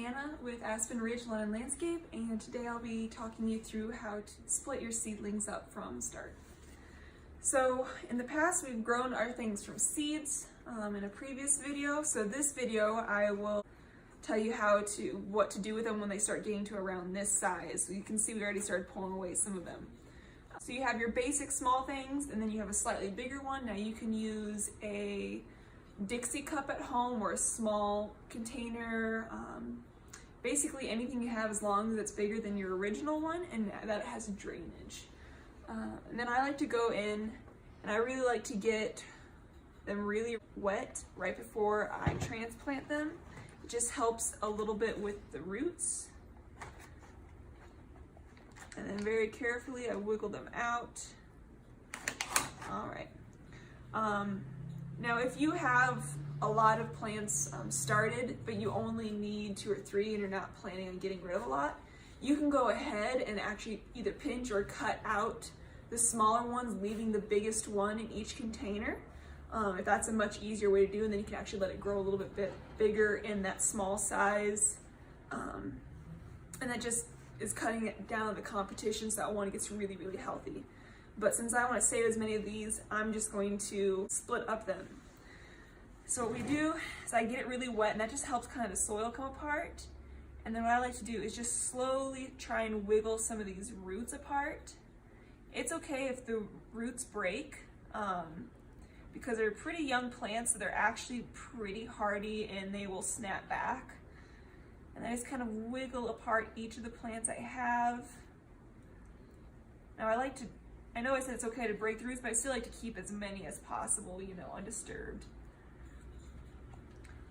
Anna with Aspen Ridge Lawn and Landscape, and today I'll be talking you through how to split your seedlings up from start. So in the past we've grown our things from seeds in a previous video. So this video I will tell you what to do with them when they start getting to around this size. So you can see we already started pulling away some of them. So you have your basic small things, and then you have a slightly bigger one. Now you can use a Dixie cup at home or a small container, basically anything you have as long as it's bigger than your original one and that it has drainage. And then I like to go in and I really like to get them really wet right before I transplant them. It just helps a little bit with the roots. And then very carefully I wiggle them out. All right. Now if you have a lot of plants started, but you only need 2 or 3 and you're not planning on getting rid of a lot, you can go ahead and actually either pinch or cut out the smaller ones, leaving the biggest one in each container. If that's a much easier way to do, and then you can actually let it grow a little bit bigger in that small size. And that just is cutting it down the competition, so that one gets really, really healthy. But since I want to save as many of these, I'm just going to split up them. So what we do is I get it really wet, and that just helps kind of the soil come apart. And then what I like to do is just slowly try and wiggle some of these roots apart. It's okay if the roots break, because they're pretty young plants, so they're actually pretty hardy and they will snap back. And I just kind of wiggle apart each of the plants I have. Now I know I said it's okay to break the roots, but I still like to keep as many as possible, undisturbed.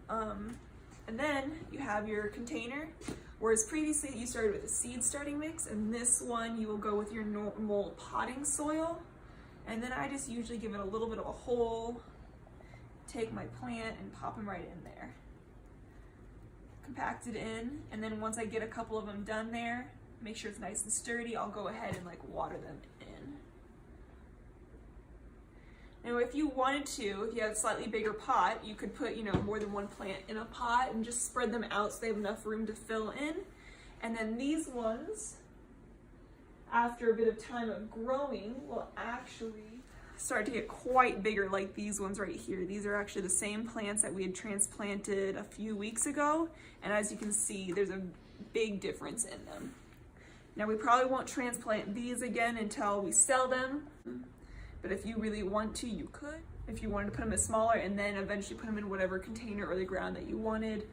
And then you have your container, whereas previously you started with a seed starting mix, and this one you will go with your normal potting soil. And then I just usually give it a little bit of a hole, take my plant and pop them right in there. Compact it in, and then once I get a couple of them done there, make sure it's nice and sturdy, I'll go ahead and water them in. Now if you wanted to, if you have a slightly bigger pot, you could put more than one plant in a pot and just spread them out so they have enough room to fill in. And then these ones, after a bit of time of growing, will actually start to get quite bigger, like these ones right here. These are actually the same plants that we had transplanted a few weeks ago, and as you can see, there's a big difference in them. Now we probably won't transplant these again until we sell them, but if you really want to, you could. If you wanted to put them as smaller and then eventually put them in whatever container or the ground that you wanted.